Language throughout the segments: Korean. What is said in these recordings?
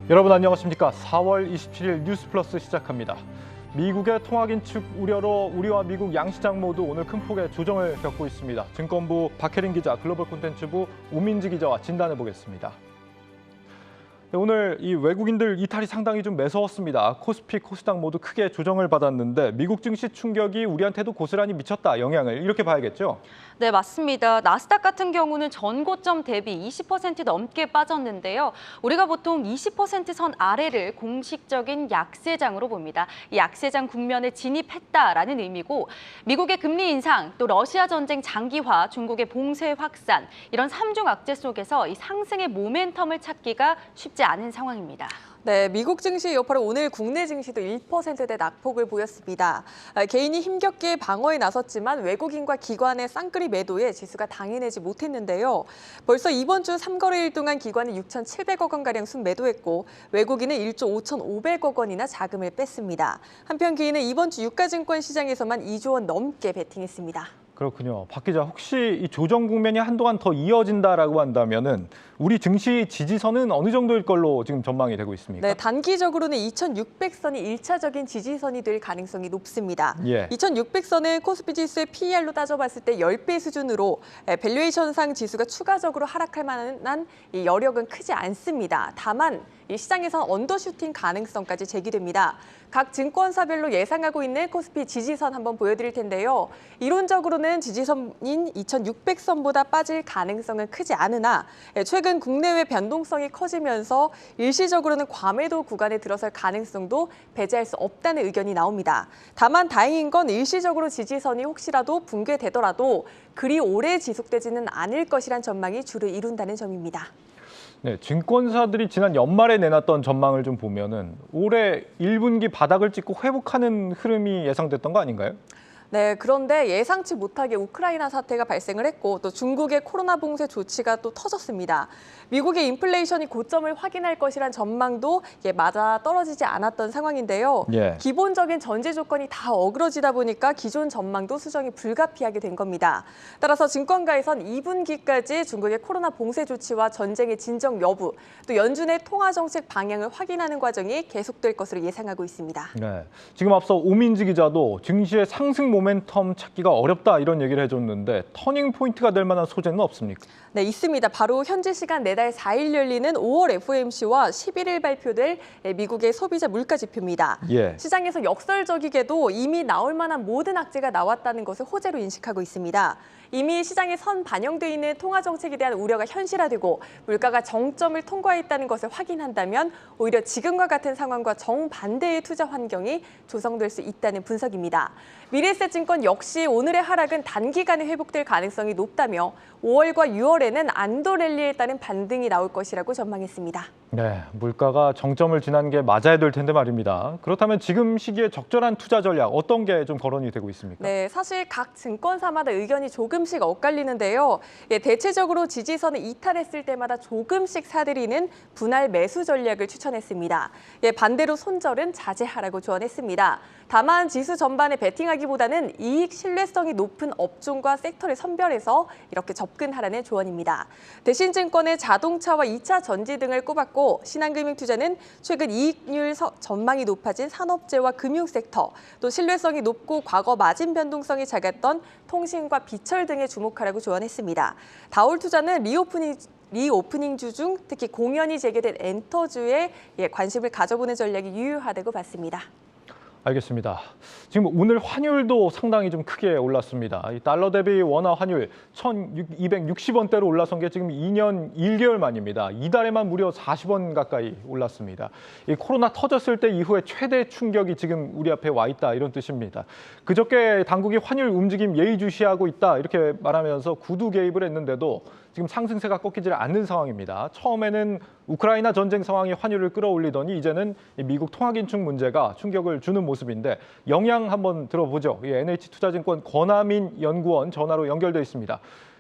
여러분 안녕하십니까? 4월 27일 뉴스플러스 시작합니다. 미국의 통화긴축 우려로 우리와 미국 양시장 모두 오늘 큰 폭의 조정을 겪고 있습니다. 증권부 박혜린 기자, 글로벌 콘텐츠부 오민지 기자와 진단해보겠습니다. 네, 오늘 이 외국인들 이탈이 상당히 좀 매서웠습니다. 코스피, 코스닥 모두 크게 조정을 받았는데 미국 증시 충격이 우리한테도 고스란히 미쳤다, 영향을 이렇게 봐야겠죠? 네, 맞습니다. 나스닥 같은 경우는 전고점 대비 20% 넘게 빠졌는데요. 우리가 보통 20%선 아래를 공식적인 약세장으로 봅니다. 이 약세장 국면에 진입했다라는 의미고 미국의 금리 인상, 또 러시아 전쟁 장기화, 중국의 봉쇄 확산 이런 삼중 악재 속에서 이 상승의 모멘텀을 찾기가 쉽지 않은 상황입니다. 네, 미국 증시 여파로 오늘 국내 증시도 1%대 낙폭을 보였습니다. 개인이 힘겹게 방어에 나섰지만 외국인과 기관의 쌍끌이 매도에 지수가 당해내지 못했는데요. 벌써 이번 주 3거래일 동안 기관이 6,700억 원가량 순매도했고 외국인은 1조 5,500억 원이나 자금을 뺐습니다. 한편 개인은 이번 주 유가증권 시장에서만 2조 원 넘게 베팅했습니다. 그렇군요. 박 기자, 혹시 이 조정 국면이 한동안 더 이어진다라고 한다면은 우리 증시 지지선은 어느 정도일 걸로 지금 전망이 되고 있습니까? 네, 단기적으로는 2,600선이 1차적인 지지선이 될 가능성이 높습니다. 2,600선은 코스피 지수의 PER로 따져봤을 때 10배 수준으로 밸류에이션상 지수가 추가적으로 하락할 만한 이 여력은 크지 않습니다. 다만 이 시장에선 언더슈팅 가능성까지 제기됩니다. 각 증권사별로 예상하고 있는 코스피 지지선 한번 보여드릴 텐데요. 이론적으로는 지지선인 2,600선보다 빠질 가능성은 크지 않으나 최근 국내외 변동성이 커지면서 일시적으로는 과매도 구간에 들어설 가능성도 배제할 수 없다는 의견이 나옵니다. 다만 다행인 건 일시적으로 지지선이 혹시라도 붕괴되더라도 그리 오래 지속되지는 않을 것이란 전망이 주를 이룬다는 점입니다. 네, 증권사들이 지난 연말에 내놨던 전망을 좀 보면은 올해 1분기 바닥을 찍고 회복하는 흐름이 예상됐던 거 아닌가요? 네, 그런데 예상치 못하게 우크라이나 사태가 발생을 했고 또 중국의 코로나 봉쇄 조치가 또 터졌습니다. 미국의 인플레이션이 고점을 확인할 것이란 전망도 맞아 떨어지지 않았던 상황인데요. 기본적인 전제 조건이 다 어그러지다 보니까 기존 전망도 수정이 불가피하게 된 겁니다. 따라서 증권가에선 2분기까지 중국의 코로나 봉쇄 조치와 전쟁의 진정 여부, 또 연준의 통화 정책 방향을 확인하는 과정이 계속될 것으로 예상하고 있습니다. 네, 지금 앞서 오민지 기자도 증시의 상승 모멘텀 찾기가 어렵다 이런 얘기를 해줬는데 터닝 포인트가 될 만한 소재는 없습니까? 네, 있습니다. 바로 현지 시간 내달 4일 열리는 5월 FOMC와 11일 발표될 미국의 소비자 물가 지표입니다. 시장에서 역설적이게도 이미 나올 만한 모든 악재가 나왔다는 것을 호재로 인식하고 있습니다. 이미 시장에 선 반영돼 있는 통화 정책에 대한 우려가 현실화되고 물가가 정점을 통과했다는 것을 확인한다면 오히려 지금과 같은 상황과 정반대의 투자 환경이 조성될 수 있다는 분석입니다. 미래에셋증권 역시 오늘의 하락은 단기간에 회복될 가능성이 높다며 5월과 6월에는 안도 랠리에 따른 반등이 나올 것이라고 전망했습니다. 네, 물가가 정점을 지난 게 맞아야 될 텐데 말입니다. 그렇다면 지금 시기에 적절한 투자 전략 어떤 게 좀 거론이 되고 있습니까? 네, 사실 각 증권사마다 의견이 조금씩 엇갈리는데요. 대체적으로 지지선을 이탈했을 때마다 조금씩 사들이는 분할 매수 전략을 추천했습니다. 반대로 손절은 자제하라고 조언했습니다. 다만 지수 전반에 베팅하기보다는 이익 신뢰성이 높은 업종과 섹터를 선별해서 이렇게 접근하라는 조언입니다. 대신증권의 자동차와 2차 전지 등을 꼽았고 신한금융투자는 최근 이익률 전망이 높아진 산업재와 금융섹터, 또 신뢰성이 높고 과거 마진 변동성이 작았던 통신과 비철 등에 주목하라고 조언했습니다. 다올투자는 리오프닝주 중 특히 공연이 재개된 엔터주에 관심을 가져보는 전략이 유효하다고 봤습니다. 알겠습니다. 지금 오늘 환율도 상당히 좀 크게 올랐습니다. 이 달러 대비 원화 환율 1,260원대로 올라선 게 지금 2년 1개월 만입니다. 이달에만 무려 40원 가까이 올랐습니다. 이 코로나 터졌을 때 이후에 최대 충격이 지금 우리 앞에 와 있다 이런 뜻입니다. 그저께 당국이 환율 움직임 예의주시하고 있다 이렇게 말하면서 구두 개입을 했는데도 지금 상승세가 꺾이지 않는 상황입니다. 처음에는 우크라이나 전쟁 상황이 환율을 끌어올리더니 이제는 미국 통화긴축 문제가 충격을 주는 모습인데 영향 한번 들어보죠. NH투자증권 권하민 연구원 전화로 연결돼 있습니다.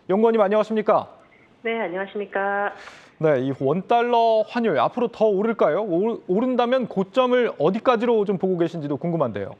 연구원님 안녕하십니까? 네, 안녕하십니까? 네, 이 원달러 환율 앞으로 더 오를까요? 오른다면 고점을 어디까지로 좀 보고 계신지도 궁금한데요.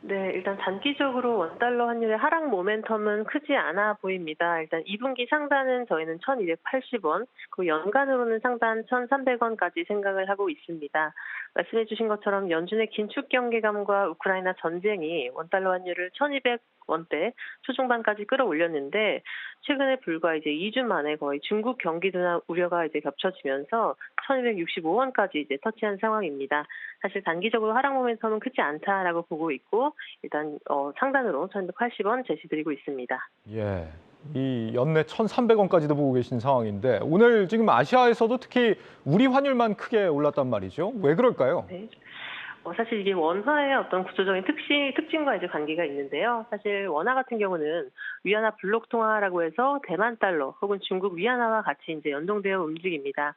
네, 일단 단기적으로 원달러 환율의 하락 모멘텀은 크지 않아 보입니다. 일단 2분기 상단은 저희는 1,280원, 그리고 연간으로는 상단 1,300원까지 생각을 하고 있습니다. 말씀해 주신 것처럼 연준의 긴축 경계감과 우크라이나 전쟁이 원달러 환율을 1,200원대 초중반까지 끌어올렸는데 최근에 불과 이제 2주 만에 거의 중국 경기 둔화 우려가 이제 겹쳐지면서 1,265원까지 이제 터치한 상황입니다. 사실 단기적으로 하락 모멘텀은 크지 않다라고 보고 있고 일단 상단으로 1,280원 제시드리고 있습니다. 예. 이 연내 1,300원까지도 보고 계신 상황인데 오늘 지금 아시아에서도 특히 우리 환율만 크게 올랐단 말이죠. 왜 그럴까요? 네. 사실 이게 원화의 어떤 구조적인 특징과 이제 관계가 있는데요. 사실 원화 같은 경우는 위안화 블록 통화라고 해서 대만 달러 혹은 중국 위안화와 같이 이제 연동되어 움직입니다.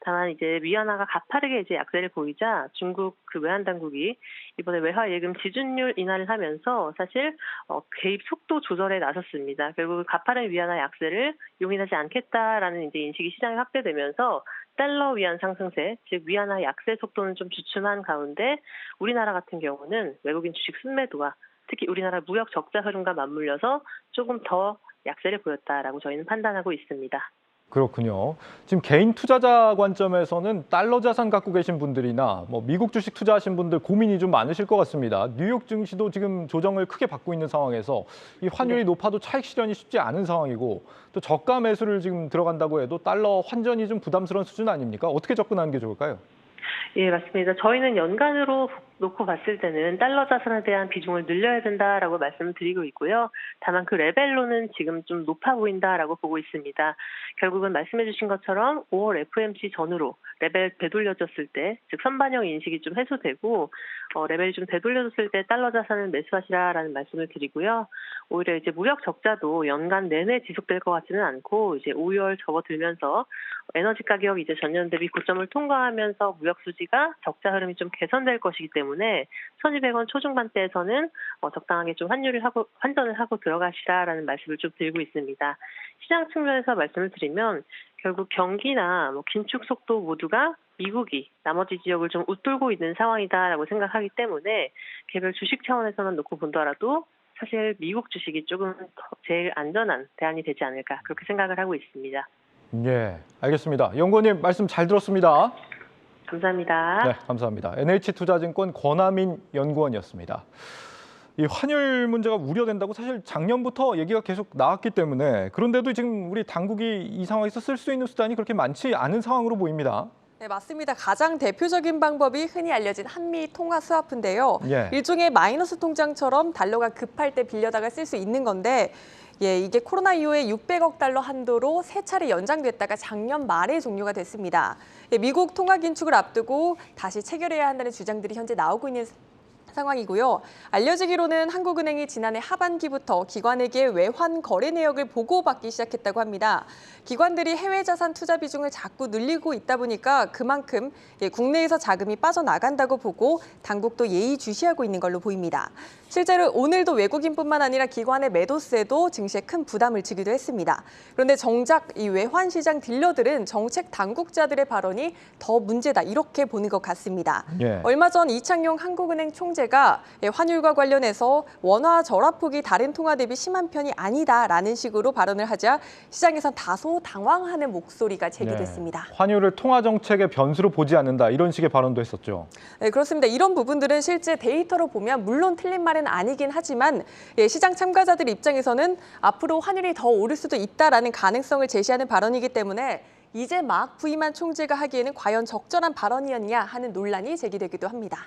다만 이제 위안화가 가파르게 이제 약세를 보이자 중국 그 외환 당국이 이번에 외화 예금 지준율 인하를 하면서 사실 개입 속도 조절에 나섰습니다. 결국 가파른 위안화 약세를 용인하지 않겠다라는 이제 인식이 시장에 확대되면서 달러 위안 상승세, 즉 위안화 약세 속도는 좀 주춤한 가운데 우리나라 같은 경우는 외국인 주식 순매도와 특히 우리나라 무역 적자 흐름과 맞물려서 조금 더 약세를 보였다라고 저희는 판단하고 있습니다. 그렇군요. 지금 개인 투자자 관점에서는 달러 자산 갖고 계신 분들이나 뭐 미국 주식 투자하신 분들 고민이 좀 많으실 것 같습니다. 뉴욕 증시도 지금 조정을 크게 받고 있는 상황에서 이 환율이 높아도 차익 실현이 쉽지 않은 상황이고 또 저가 매수를 지금 들어간다고 해도 달러 환전이 좀 부담스러운 수준 아닙니까? 어떻게 접근하는 게 좋을까요? 예, 맞습니다. 저희는 연간으로 놓고 봤을 때는 달러 자산에 대한 비중을 늘려야 된다라고 말씀을 드리고 있고요. 다만 그 레벨로는 지금 좀 높아 보인다라고 보고 있습니다. 결국은 말씀해 주신 것처럼 5월 FOMC 전후로 레벨 되돌려졌을 때, 즉 선반영 인식이 좀 해소되고 레벨이 좀 되돌려졌을 때 달러 자산을 매수하시라라는 말씀을 드리고요. 오히려 이제 무역 적자도 연간 내내 지속될 것 같지는 않고 이제 5월 접어들면서 에너지 가격 이제 전년 대비 고점을 통과하면서 무역 수지가 적자 흐름이 좀 개선될 것이기 때문에 1,200원 초중반대에서는 적당하게 좀 환전을 하고 들어가시라라는 말씀을 좀 드리고 있습니다. 시장 측면에서 말씀을 드리면 결국 경기나 긴축 속도 모두가 미국이 나머지 지역을 좀 웃돌고 있는 상황이다라고 생각하기 때문에 개별 주식 차원에서만 놓고 본다라도 사실 미국 주식이 조금 제일 안전한 대안이 되지 않을까 그렇게 생각을 하고 있습니다. 예, 알겠습니다. 연구원님 말씀 잘 들었습니다. 감사합니다. 네, 감사합니다. NH투자증권 권하민 연구원이었습니다. 이 환율 문제가 우려된다고 사실 작년부터 얘기가 계속 나왔기 때문에 그런데도 지금 우리 당국이 이 상황에서 쓸 수 있는 수단이 그렇게 많지 않은 상황으로 보입니다. 네, 맞습니다. 가장 대표적인 방법이 흔히 알려진 한미 통화 스와프인데요. 예. 일종의 마이너스 통장처럼 달러가 급할 때 빌려다가 쓸 수 있는 건데 이게 코로나 이후에 600억 달러 한도로 3차례 연장됐다가 작년 말에 종료가 됐습니다. 미국 통화 긴축을 앞두고 다시 체결해야 한다는 주장들이 현재 나오고 있는 상황이고요. 알려지기로는 한국은행이 지난해 하반기부터 기관에게 외환 거래 내역을 보고받기 시작했다고 합니다. 기관들이 해외 자산 투자 비중을 자꾸 늘리고 있다 보니까 그만큼 국내에서 자금이 빠져나간다고 보고 당국도 예의주시하고 있는 걸로 보입니다. 실제로 오늘도 외국인뿐만 아니라 기관의 매도세도 증시에 큰 부담을 주기도 했습니다. 그런데 정작 이 외환 시장 딜러들은 정책 당국자들의 발언이 더 문제다 이렇게 보는 것 같습니다. 예. 얼마 전 이창용 한국은행 총재가 환율과 관련해서 원화 절하폭이 다른 통화 대비 심한 편이 아니다라는 식으로 발언을 하자 시장에선 다소 당황하는 목소리가 제기됐습니다. 네, 환율을 통화 정책의 변수로 보지 않는다 이런 식의 발언도 했었죠. 네, 그렇습니다. 이런 부분들은 실제 데이터로 보면 물론 틀린 말은 아니긴 하지만 시장 참가자들 입장에서는 앞으로 환율이 더 오를 수도 있다라는 가능성을 제시하는 발언이기 때문에 이제 막 부임한 총재가 하기에는 과연 적절한 발언이었냐 하는 논란이 제기되기도 합니다.